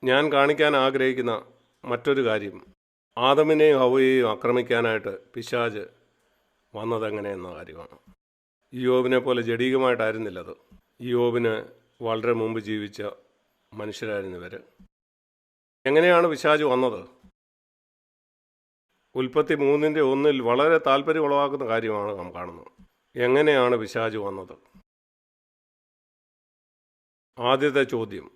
ഞാൻ കാണിക്കാൻ ആഗ്രഹിക്കുന്ന മറ്റൊരു കാര്യം, ആദമിനെയും ഹവ്വയെയും ആക്രമിക്കാനായിട്ട് പിശാച് വന്നതെങ്ങനെയെന്ന കാര്യമാണ്. ഇയ്യോബിനെ പോലെ ജഡികമായിട്ടായിരുന്നില്ല അത്. ഇയ്യോബിന് വളരെ മുമ്പ് ജീവിച്ച മനുഷ്യരായിരുന്നു ഇവർ. എങ്ങനെയാണ് പിശാച് വന്നത്? ഉൽപ്പത്തി 3:1 വളരെ താല്പര്യം ഉളവാക്കുന്ന കാര്യമാണ് നാം കാണുന്നത്. എങ്ങനെയാണ് പിശാച് വന്നത്? ആദ്യത്തെ ചോദ്യം,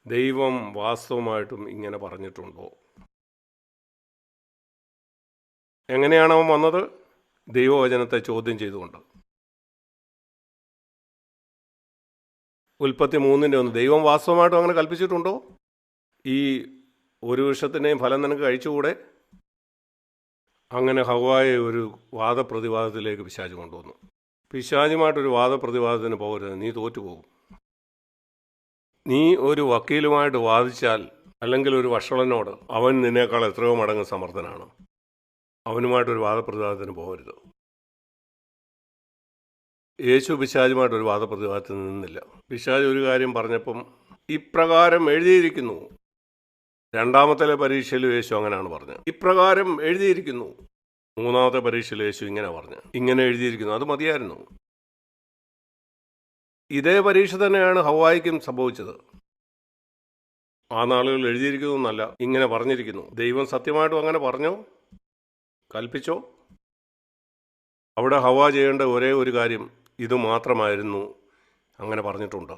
ദൈവം വാസ്തവമായിട്ടും ഇങ്ങനെ പറഞ്ഞിട്ടുണ്ടോ? എങ്ങനെയാണ് അവൻ വന്നത്? ദൈവവചനത്തെ ചോദ്യം ചെയ്തുകൊണ്ട്. ഉൽപ്പത്തി 3:1 ദൈവം വാസ്തവമായിട്ടും അങ്ങനെ കൽപ്പിച്ചിട്ടുണ്ടോ? ഈ ഒരു വൃക്ഷത്തിൻ്റെയും ഫലം നിനക്ക് കഴിച്ചുകൂടെ? അങ്ങനെ ഹവ്വായെ ഒരു വാദപ്രതിവാദത്തിലേക്ക് പിശാച് കൊണ്ടുവന്നു. പിശാചുമായിട്ടൊരു വാദപ്രതിവാദത്തിന് പോകരുത്, നീ തോറ്റുപോകും. നീ ഒരു വക്കീലുമായിട്ട് വാദിച്ചാൽ, അല്ലെങ്കിൽ ഒരു വഷളനോട്, അവൻ നിന്നേക്കാൾ എത്രയോ മടങ്ങ് സമർത്ഥനാണ്. അവനുമായിട്ടൊരു വാദപ്രതിവാദത്തിന് പോകരുത്. യേശു പിശാചുമായിട്ടൊരു വാദപ്രതിവാദത്തിന് നിന്നില്ല. പിശാച് ഒരു കാര്യം പറഞ്ഞപ്പം, ഇപ്രകാരം എഴുതിയിരിക്കുന്നു. രണ്ടാമത്തെ പരീക്ഷയിൽ യേശു അങ്ങനെയാണ് പറഞ്ഞത്, ഇപ്രകാരം എഴുതിയിരിക്കുന്നു. മൂന്നാമത്തെ പരീക്ഷയിൽ യേശു ഇങ്ങനെ പറഞ്ഞു, ഇങ്ങനെ എഴുതിയിരിക്കുന്നു. അത് മതിയായിരുന്നു. ഇതേ പരീക്ഷ തന്നെയാണ് ഹവ്വായ്ക്കും സംഭവിച്ചത്. ആ നാളുകളിൽ എഴുതിയിരിക്കുന്നു എന്നല്ല, ഇങ്ങനെ പറഞ്ഞിരിക്കുന്നു. ദൈവം സത്യമായിട്ടും അങ്ങനെ പറഞ്ഞോ, കൽപ്പിച്ചോ? അവിടെ ഹവ്വ ചെയ്യേണ്ട ഒരേ ഒരു കാര്യം ഇത് മാത്രമായിരുന്നു. അങ്ങനെ പറഞ്ഞിട്ടുണ്ട്,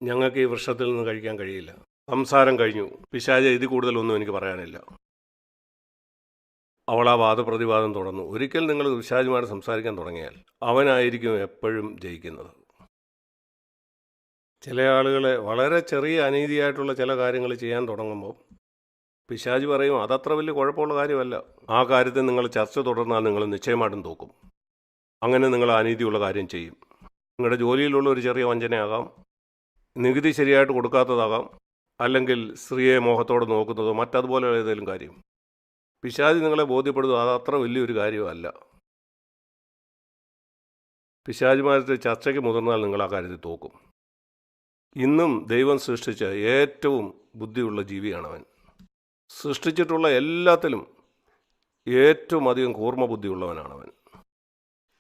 ഞങ്ങൾക്ക് ഈ വൃക്ഷത്തിൽ നിന്ന് കഴിക്കാൻ കഴിയില്ല. സംസാരം കഴിഞ്ഞു. പിശാച് ഇതിൽ കൂടുതലൊന്നും എനിക്ക് പറയാനില്ല. അവൾ ആ വാദപ്രതിവാദം തുടർന്നു. ഒരിക്കൽ നിങ്ങൾ പിശാചുമായിട്ട് സംസാരിക്കാൻ തുടങ്ങിയാൽ അവനായിരിക്കും എപ്പോഴും ജയിക്കുന്നത്. ചില ആളുകളെ വളരെ ചെറിയ അനീതിയായിട്ടുള്ള ചില കാര്യങ്ങൾ ചെയ്യാൻ തുടങ്ങുമ്പോൾ പിശാച് പറയും, അതത്ര വലിയ കുഴപ്പമുള്ള കാര്യമല്ല. ആ കാര്യത്തിൽ നിങ്ങൾ ചർച്ച തുടർന്നാൽ നിങ്ങൾ നിശ്ചയമായിട്ടും തോക്കും. അങ്ങനെ നിങ്ങൾ അനീതിയുള്ള കാര്യം ചെയ്യും. നിങ്ങളുടെ ജോലിയിലുള്ള ഒരു ചെറിയ വഞ്ചനയാകാം, നികുതി ശരിയായിട്ട് കൊടുക്കാത്തതാകാം, അല്ലെങ്കിൽ സ്ത്രീയെ മോഹത്തോടെ നോക്കുന്നതോ മറ്റതുപോലെ ഏതെങ്കിലും കാര്യം. പിശാച് നിങ്ങളെ ബോധ്യപ്പെടുന്നത് അതത്ര വലിയൊരു കാര്യമല്ല. പിശാചുമായിട്ട് ചർച്ചയ്ക്ക് മുതിർന്നാൽ നിങ്ങൾ ആ കാര്യത്തിൽ തോക്കും. ഇന്നും ദൈവം സൃഷ്ടിച്ച ഏറ്റവും ബുദ്ധിയുള്ള ജീവിയാണവൻ. സൃഷ്ടിച്ചിട്ടുള്ള എല്ലാത്തിലും ഏറ്റവും അധികം കൂർമ്മ ബുദ്ധിയുള്ളവനാണവൻ.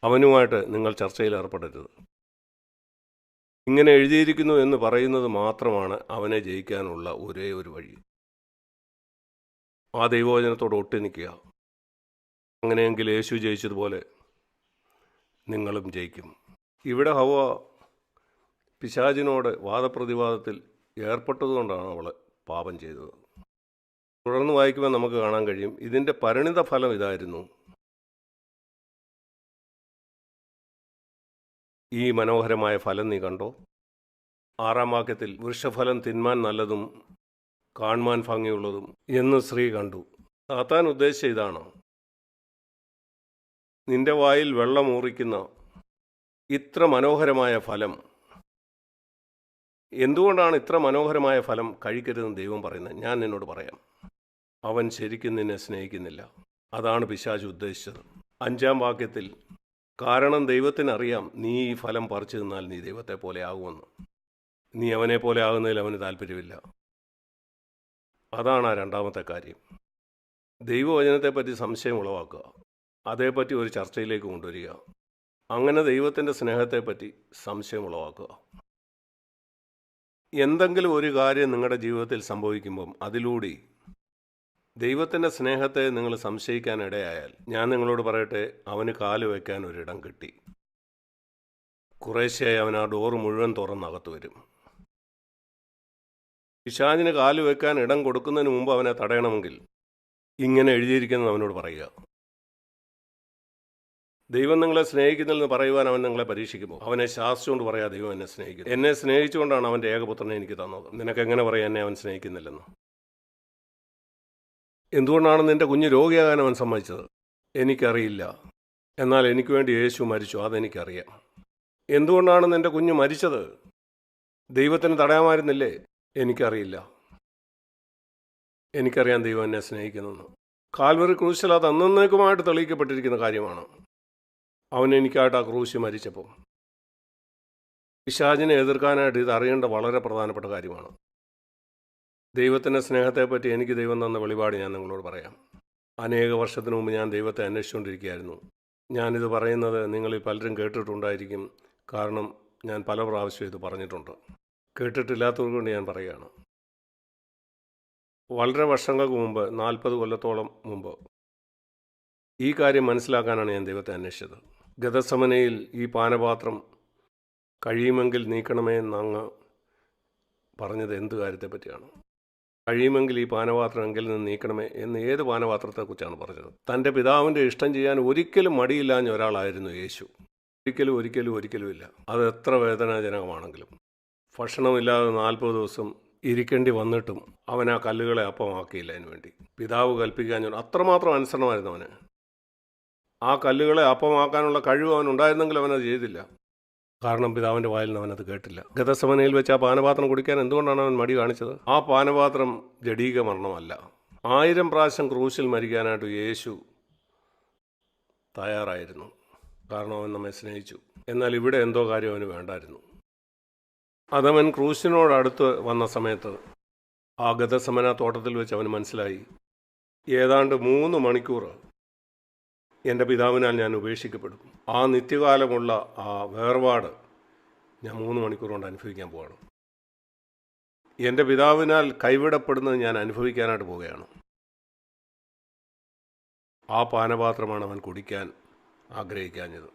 അവനുമായിട്ട് നിങ്ങൾ ചർച്ചയിൽ ഏർപ്പെടരുത്. ഇങ്ങനെ എഴുതിയിരിക്കുന്നു എന്ന് പറയുന്നത് മാത്രമാണ് അവനെ ജയിക്കാനുള്ള ഒരേ ഒരു വഴി. ആ ദൈവവചനത്തോട് ഒട്ടി നിൽക്കുക. അങ്ങനെയെങ്കിൽ യേശു ജയിച്ചതുപോലെ നിങ്ങളും ജയിക്കും. ഇവിടെ ഹവ്വ പിശാചിനോട് വാദപ്രതിവാദത്തിൽ ഏർപ്പെട്ടതുകൊണ്ടാണ് അവൾ പാപം ചെയ്തത്. തുടർന്ന് വായിക്കുമ്പോൾ നമുക്ക് കാണാൻ കഴിയും, ഇതിൻ്റെ പരിണിത ഫലം ഇതായിരുന്നു. ഈ മനോഹരമായ ഫലം നീ കണ്ടോ? 6-ാം വാക്യത്തിൽ, വൃക്ഷഫലം തിന്മാൻ നല്ലതും കാണുവാൻ ഭംഗിയുള്ളതും എന്ന് സ്ത്രീ കണ്ടു. സാത്താൻ ഉദ്ദേശിച്ച ഇതാണ്, നിന്റെ വായിൽ വെള്ളമൂറിക്കുന്ന ഇത്ര മനോഹരമായ ഫലം. എന്തുകൊണ്ടാണ് ഇത്ര മനോഹരമായ ഫലം കഴിക്കരുതെന്ന് ദൈവം പറയുന്നത്? ഞാൻ നിന്നോട് പറയാം. അവൻ ശരിക്കും നിന്നെ സ്നേഹിക്കുന്നില്ല. അതാണ് പിശാച് ഉദ്ദേശിച്ചത്. 5-ാം വാക്യത്തിൽ, കാരണം ദൈവത്തിനറിയാം നീ ഈ ഫലം പറിച്ചു നിന്നാൽ നീ ദൈവത്തെ പോലെ ആകുമെന്ന്. നീ അവനെ പോലെ ആകുന്നതിൽ അവന് താല്പര്യമില്ല. അതാണ് ആ രണ്ടാമത്തെ കാര്യം. ദൈവവചനത്തെപ്പറ്റി സംശയം ഉളവാക്കുക, അതേപ്പറ്റി ഒരു ചർച്ചയിലേക്ക് കൊണ്ടുവരിക. അങ്ങനെ ദൈവത്തിൻ്റെ സ്നേഹത്തെപ്പറ്റി സംശയം ഉളവാക്കുക. എന്തെങ്കിലും ഒരു കാര്യം നിങ്ങളുടെ ജീവിതത്തിൽ സംഭവിക്കുമ്പം അതിലൂടെ ദൈവത്തിൻ്റെ സ്നേഹത്തെ നിങ്ങൾ സംശയിക്കാനിടയായാൽ, ഞാൻ നിങ്ങളോട് പറയട്ടെ, അവന് കാല് വയ്ക്കാൻ ഒരിടം കിട്ടി. കുറേശ്ശെയായി അവൻ ആ ഡോറ് മുഴുവൻ തുറന്നകത്ത് വരും. പിശാചിന് കാല് വയ്ക്കാൻ ഇടം കൊടുക്കുന്നതിന് മുമ്പ് അവനെ തടയണമെങ്കിൽ ഇങ്ങനെ എഴുതിയിരിക്കുന്നത് അവനോട് പറയുക. ദൈവം നിങ്ങളെ സ്നേഹിക്കുന്നില്ലെന്ന് പറയുവാൻ അവൻ നിങ്ങളെ പരീക്ഷിക്കുമ്പോൾ അവനെ ശാസിച്ചുകൊണ്ട് പറയാം, ദൈവം എന്നെ സ്നേഹിക്കുന്നു. എന്നെ സ്നേഹിച്ചുകൊണ്ടാണ് അവൻ്റെ ഏകപുത്രനെ എനിക്ക് തന്നത്. നിനക്കെങ്ങനെ പറയാം എന്നെ അവൻ സ്നേഹിക്കുന്നില്ലെന്ന്? എന്തുകൊണ്ടാണ് നിൻ്റെ കുഞ്ഞ് രോഗിയാകാൻ അവൻ സമ്മതിച്ചത്? എനിക്കറിയില്ല. എന്നാൽ എനിക്ക് വേണ്ടി യേശു മരിച്ചു, അതെനിക്കറിയാം. എന്തുകൊണ്ടാണ് നിൻ്റെ കുഞ്ഞ് മരിച്ചത്? ദൈവത്തിന് തടയാമായിരുന്നില്ലേ? എനിക്കറിയില്ല. എനിക്കറിയാം ദൈവം എന്നെ സ്നേഹിക്കുന്നെന്ന്. കാൽവറി ക്രൂശിൽ അത് അന്നേക്കുമായിട്ട് തെളിയിക്കപ്പെട്ടിരിക്കുന്ന കാര്യമാണ്. അവൻ എനിക്കായിട്ട് ആ ക്രൂശ് മരിച്ചപ്പോൾ. പിശാചിനെ എതിർക്കാനായിട്ട് ഇത് അറിയേണ്ട വളരെ പ്രധാനപ്പെട്ട കാര്യമാണ്. ദൈവത്തിൻ്റെ സ്നേഹത്തെപ്പറ്റി എനിക്ക് ദൈവം തന്ന വെളിപാട് ഞാൻ നിങ്ങളോട് പറയാം. അനേക വർഷത്തിന് മുമ്പ് ഞാൻ ദൈവത്തെ അന്വേഷിച്ചുകൊണ്ടിരിക്കുകയായിരുന്നു. ഞാനിത് പറയുന്നത് നിങ്ങളിൽ പലരും കേട്ടിട്ടുണ്ടായിരിക്കും. കാരണം ഞാൻ പല പ്രാവശ്യം ഇത് പറഞ്ഞിട്ടുണ്ട്. കേട്ടിട്ടില്ലാത്തത് കൊണ്ട് ഞാൻ പറയുകയാണ്. വളരെ വർഷങ്ങൾക്ക് മുമ്പ്, 40 കൊല്ലത്തോളം മുമ്പ്, ഈ കാര്യം മനസ്സിലാക്കാനാണ് ഞാൻ ദൈവത്തെ അന്വേഷിച്ചത്. ഗതസമനയിൽ ഈ പാനപാത്രം കഴിയുമെങ്കിൽ നീക്കണമേ എന്നങ്ങ് പറഞ്ഞത് എന്ത് കാര്യത്തെപ്പറ്റിയാണ്? കഴിയുമെങ്കിൽ ഈ പാനപാത്രം എങ്കിൽ നിന്ന് നീക്കണമേ എന്ന് ഏത് പാനപാത്രത്തെക്കുറിച്ചാണ് പറഞ്ഞത്? തൻ്റെ പിതാവിൻ്റെ ഇഷ്ടം ചെയ്യാൻ ഒരിക്കലും മടിയില്ലാഞ്ഞ ഒരാളായിരുന്നു യേശു. ഒരിക്കലും ഇല്ല. അത് എത്ര വേദനാജനകമാണെങ്കിലും. ഭക്ഷണമില്ലാതെ 40 ദിവസം ഇരിക്കേണ്ടി വന്നിട്ടും അവൻ ആ കല്ലുകളെ അപ്പമാക്കിയില്ല. അതിനു വേണ്ടി പിതാവ് കൽപ്പിക്കാൻ അത്രമാത്രം അനുസരണമായിരുന്നു അവന്. ആ കല്ലുകളെ അപ്പമാക്കാനുള്ള കഴിവ് അവനുണ്ടായിരുന്നെങ്കിൽ അവനത് ചെയ്തില്ല. കാരണം പിതാവിൻ്റെ വായിൽ നിന്ന് അവനത് കേട്ടില്ല. ഗതസമനയിൽ വെച്ച് ആ പാനപാത്രം കുടിക്കാൻ എന്തുകൊണ്ടാണ് അവൻ മടി കാണിച്ചത്? ആ പാനപാത്രം ജഡീക മരണമല്ല. 1000 പ്രാവശ്യം ക്രൂശിൽ മരിക്കാനായിട്ട് യേശു തയ്യാറായിരുന്നു. കാരണം അവൻ നമ്മെ സ്നേഹിച്ചു. എന്നാൽ ഇവിടെ എന്തോ കാര്യം അവന് വേണ്ടായിരുന്നു. അതവൻ ക്രൂശിനോടടുത്ത് വന്ന സമയത്ത് ആ ഗതസമന തോട്ടത്തിൽ വെച്ച് അവന് മനസ്സിലായി, ഏതാണ്ട് 3 മണിക്കൂർ എൻ്റെ പിതാവിനാൽ ഞാൻ ഉപേക്ഷിക്കപ്പെടും. ആ നിത്യകാലമുള്ള ആ വേർപാട് ഞാൻ 3 മണിക്കൂർ കൊണ്ട് അനുഭവിക്കാൻ പോവുകയാണ്. എൻ്റെ പിതാവിനാൽ കൈവിടപ്പെടുന്നത് ഞാൻ അനുഭവിക്കാനായിട്ട് പോവുകയാണ്. ആ പാനപാത്രമാണ് അവൻ കുടിക്കാൻ ആഗ്രഹിക്കാഞ്ഞത്.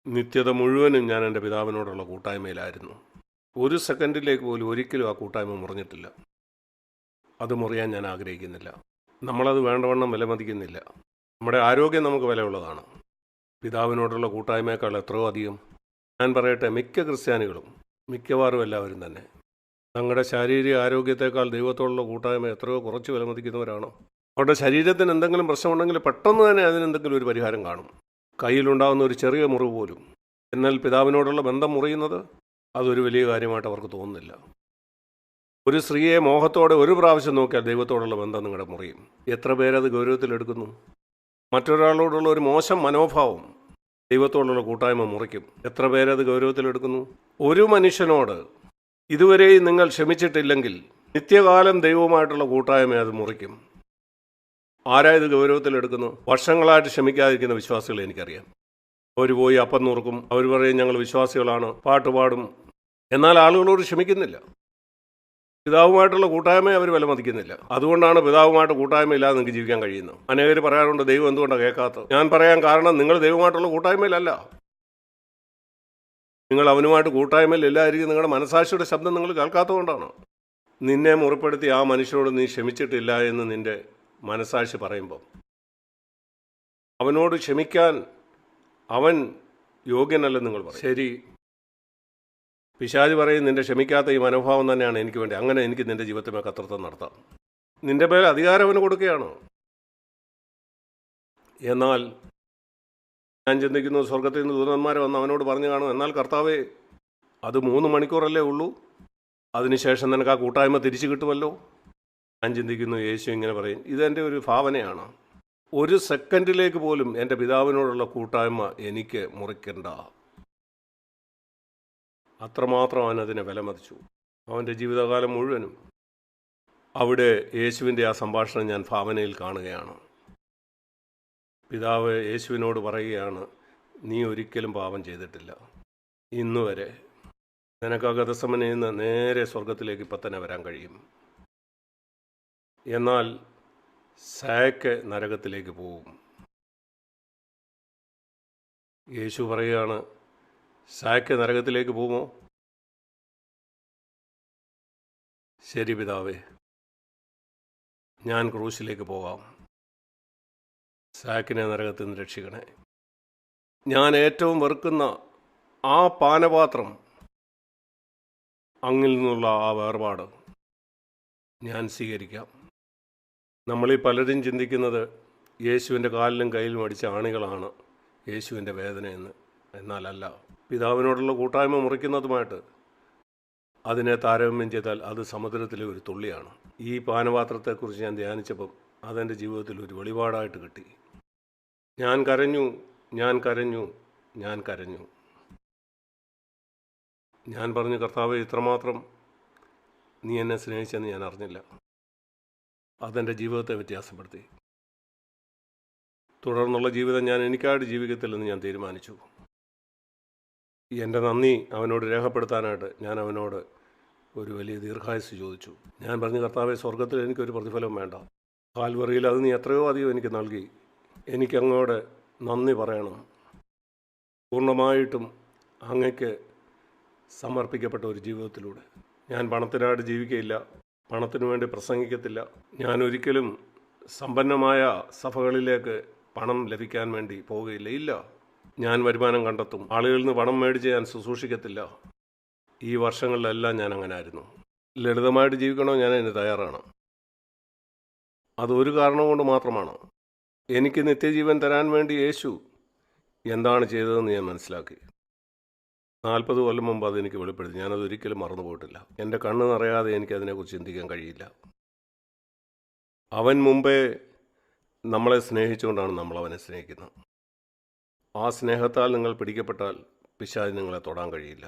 നിത്യത മുഴുവനും ഞാൻ എൻ്റെ പിതാവിനോടുള്ള കൂട്ടായ്മയിലായിരുന്നു. ഒരു സെക്കൻഡിലേക്ക് പോലും ഒരിക്കലും ആ കൂട്ടായ്മ മുറിഞ്ഞിട്ടില്ല. അത് മുറിയാൻ ഞാൻ ആഗ്രഹിക്കുന്നില്ല. നമ്മളത് വേണ്ടവണ്ണം വിലമതിക്കുന്നില്ല. നമ്മുടെ ആരോഗ്യം നമുക്ക് വിലയുള്ളതാണ്. പിതാവിനോടുള്ള കൂട്ടായ്മയേക്കാൾ എത്രയോ അധികം. ഞാൻ പറയട്ടെ, മിക്ക ക്രിസ്ത്യാനികളും, മിക്കവാറും എല്ലാവരും തന്നെ, തങ്ങളുടെ ശാരീരിക ആരോഗ്യത്തെക്കാൾ ദൈവത്തോടുള്ള കൂട്ടായ്മ എത്രയോ കുറച്ച് വിലമതിക്കുന്നവരാണ്. അവരുടെ ശരീരത്തിന് എന്തെങ്കിലും പ്രശ്നമുണ്ടെങ്കിൽ പെട്ടെന്ന് തന്നെ അതിനെന്തെങ്കിലും ഒരു പരിഹാരം കാണും. കയ്യിലുണ്ടാകുന്ന ഒരു ചെറിയ മുറിവ് പോലും. എന്നാൽ പിതാവിനോടുള്ള ബന്ധം മുറിയുന്നത് അതൊരു വലിയ കാര്യമായിട്ട് അവർക്ക് തോന്നുന്നില്ല. ഒരു സ്ത്രീയെ മോഹത്തോടെ ഒരു പ്രാവശ്യം നോക്കിയാൽ ദൈവത്തോടുള്ള ബന്ധം നിങ്ങളുടെ മുറിയും. എത്ര പേരത് ഗൗരവത്തിലെടുക്കുന്നു? മറ്റൊരാളോടുള്ള ഒരു മോശം മനോഭാവം ദൈവത്തോടുള്ള കൂട്ടായ്മ മുറിക്കും. എത്ര പേരത് ഗൗരവത്തിലെടുക്കുന്നു? ഒരു മനുഷ്യനോട് ഇതുവരെയും നിങ്ങൾ ക്ഷമിച്ചിട്ടില്ലെങ്കിൽ നിത്യകാലം ദൈവവുമായിട്ടുള്ള കൂട്ടായ്മ അത് മുറിക്കും. ആരായത് ഗൗരവത്തിലെടുക്കുന്നു? വർഷങ്ങളായിട്ട് ക്ഷമിക്കാതിരിക്കുന്ന വിശ്വാസികളെ എനിക്കറിയാം. അവർ പോയി അപ്പം നുറുക്കും, അവർ പറയും ഞങ്ങൾ വിശ്വാസികളാണ്, പാട്ടുപാടും. എന്നാൽ ആളുകളോട് ക്ഷമിക്കുന്നില്ല. പിതാവുമായിട്ടുള്ള കൂട്ടായ്മയെ അവർ വിലമതിക്കുന്നില്ല. അതുകൊണ്ടാണ് പിതാവുമായിട്ട് കൂട്ടായ്മ ഇല്ലാതെ നിങ്ങൾക്ക് ജീവിക്കാൻ കഴിയുന്നത്. അനേകർ പറയാറുണ്ട് ദൈവം എന്തുകൊണ്ടാണ് കേൾക്കാത്തത്? ഞാൻ പറയാൻ കാരണം, നിങ്ങൾ ദൈവമായിട്ടുള്ള കൂട്ടായ്മയിലല്ല. നിങ്ങൾ അവനുമായിട്ട് കൂട്ടായ്മയിൽ ഇല്ലായിരിക്കും. നിങ്ങളുടെ മനസാക്ഷിയുടെ ശബ്ദം നിങ്ങൾ കേൾക്കാത്തതുകൊണ്ടാണ്. നിന്നെ മുറിപ്പെടുത്തി ആ മനുഷ്യനോട് നീ ക്ഷമിച്ചിട്ടില്ല എന്ന് നിന്റെ മനസാക്ഷി പറയുമ്പോൾ അവനോട് ക്ഷമിക്കാൻ അവൻ യോഗ്യനല്ലെന്ന് നിങ്ങൾ പറയും. ശരി, പിശാച് പറയും നിന്റെ ക്ഷമിക്കാത്ത ഈ മനോഭാവം തന്നെയാണ് എനിക്ക് വേണ്ടി, അങ്ങനെ എനിക്ക് നിന്റെ ജീവിതത്തിന്മേൽ കർത്തൃത്വം നടത്താം. നിന്റെ പേര് അധികാരം അവന് കൊടുക്കുകയാണ്. എന്നാൽ ഞാൻ ചിന്തിക്കുന്നു, സ്വർഗത്തിൽ നിന്ന് ദൂതന്മാർ വന്ന് അവനോട് പറഞ്ഞു കാണും, എന്നാൽ കർത്താവേ, അത് 3 മണിക്കൂറല്ലേ ഉള്ളൂ, അതിനുശേഷം നിനക്ക് ആ കൂട്ടായ്മ തിരിച്ചു കിട്ടുമല്ലോ. ഞാൻ ചിന്തിക്കുന്നു, യേശു ഇങ്ങനെ പറയും, ഇതെൻ്റെ ഒരു ഭാവനയാണ്. ഒരു സെക്കൻഡിലേക്ക് പോലും എൻ്റെ പിതാവിനോടുള്ള കൂട്ടായ്മ എനിക്ക് മുറിക്കണ്ട. അത്രമാത്രം അവനതിനെ വിലമതിച്ചു. അവൻ്റെ ജീവിതകാലം മുഴുവനും അവിടെ യേശുവിൻ്റെ ആ സംഭാഷണം ഞാൻ ഭാവനയിൽ കാണുകയാണ്. പിതാവ് യേശുവിനോട് പറയുകയാണ്, നീ ഒരിക്കലും പാപം ചെയ്തിട്ടില്ല, ഇന്നുവരെ. നിനക്ക് ആ ഗതസമനയിൽ നിന്ന് നേരെ സ്വർഗത്തിലേക്ക് ഇപ്പം തന്നെ വരാൻ കഴിയും. എന്നാൽ സാക്ക് നരകത്തിലേക്ക് പോവും. യേശു പറയുകയാണ്, സാക്ക് നരകത്തിലേക്ക് പോവുമോ? ശരി പിതാവേ, ഞാൻ ക്രൂശിലേക്ക് പോകാം. സാക്കിനെ നരകത്തിൽ നിന്ന് രക്ഷിക്കണേ. ഞാൻ ഏറ്റവും വെറുക്കുന്ന ആ പാനപാത്രം, അങ്ങിൽ നിന്നുള്ള ആ വേർപാട് ഞാൻ സ്വീകരിക്കാം. നമ്മളീ പലരും ചിന്തിക്കുന്നത് യേശുവിൻ്റെ കാലിലും കയ്യിലും അടിച്ച ആണികളാണ് യേശുവിൻ്റെ വേദനയെന്ന്. എന്നാലല്ല. പിതാവിനോടുള്ള കൂട്ടായ്മ മുറിക്കുന്നതുമായിട്ട് അതിനെ താരതമ്യം ചെയ്താൽ അത് സമുദ്രത്തിലെ ഒരു തുള്ളിയാണ്. ഈ പാനപാത്രത്തെക്കുറിച്ച് ഞാൻ ധ്യാനിച്ചപ്പം അതെൻ്റെ ജീവിതത്തിൽ ഒരു വെളിപാടായിട്ട് കിട്ടി. ഞാൻ കരഞ്ഞു. ഞാൻ പറഞ്ഞു, കർത്താവേ, ഇത്രമാത്രം നീ എന്നെ സ്നേഹിച്ചെന്ന് ഞാൻ അറിഞ്ഞില്ല. അതെൻ്റെ ജീവിതത്തെ വ്യത്യാസപ്പെടുത്തി. തുടർന്നുള്ള ജീവിതം ഞാൻ എനിക്കായിട്ട് ജീവിക്കത്തില്ലെന്ന് ഞാൻ തീരുമാനിച്ചു. എൻ്റെ നന്ദി അവനോട് രേഖപ്പെടുത്താനായിട്ട് ഞാൻ അവനോട് ഒരു വലിയ ദീർഘായുസ് ചോദിച്ചു. ഞാൻ പറഞ്ഞു, കർത്താവേ, സ്വർഗത്തിൽ എനിക്കൊരു പ്രതിഫലം വേണ്ട. കാൽവറിയിൽ അത് നീ എത്രയോ അധികം എനിക്ക് നൽകി. എനിക്കങ്ങോട് നന്ദി പറയണം. പൂർണ്ണമായിട്ടും അങ്ങയ്ക്ക് സമർപ്പിക്കപ്പെട്ട ഒരു ജീവിതത്തിലൂടെ. ഞാൻ പണത്തിനായിട്ട് ജീവിക്കുകയില്ല, പണത്തിനു വേണ്ടി പ്രസംഗിക്കത്തില്ല. ഞാൻ ഒരിക്കലും സമ്പന്നമായ സഭകളിലേക്ക് പണം ലഭിക്കാൻ വേണ്ടി പോവുകയില്ല. ഇല്ല, ഞാൻ വരുമാനം കണ്ടെത്തും. ആളുകളിൽ നിന്ന് പണം മേടിച്ച് ഞാൻ ശുശ്രൂഷിക്കത്തില്ല. ഈ വർഷങ്ങളിലെല്ലാം ഞാൻ അങ്ങനെ ആയിരുന്നു. ലളിതമായിട്ട് ജീവിക്കണോ, ഞാൻ അതിന് തയ്യാറാണ്. അതൊരു കാരണം കൊണ്ട് മാത്രമാണ്. എനിക്ക് നിത്യജീവൻ തരാൻ വേണ്ടി യേശു എന്താണ് ചെയ്തതെന്ന് ഞാൻ മനസ്സിലാക്കി. 40 കൊല്ലം മുമ്പ് അതെനിക്ക് വെളിപ്പെടുത്തി. ഞാനതൊരിക്കലും മറന്നു പോയിട്ടില്ല. എൻ്റെ കണ്ണ് നിറയാതെ എനിക്കതിനെക്കുറിച്ച് ചിന്തിക്കാൻ കഴിയില്ല. അവൻ മുമ്പേ നമ്മളെ സ്നേഹിച്ചുകൊണ്ടാണ് നമ്മളവനെ സ്നേഹിക്കുന്നത്. ആ സ്നേഹത്താൽ നിങ്ങൾ പിടിക്കപ്പെട്ടാൽ പിശാച് നിങ്ങളെ തൊടാൻ കഴിയില്ല.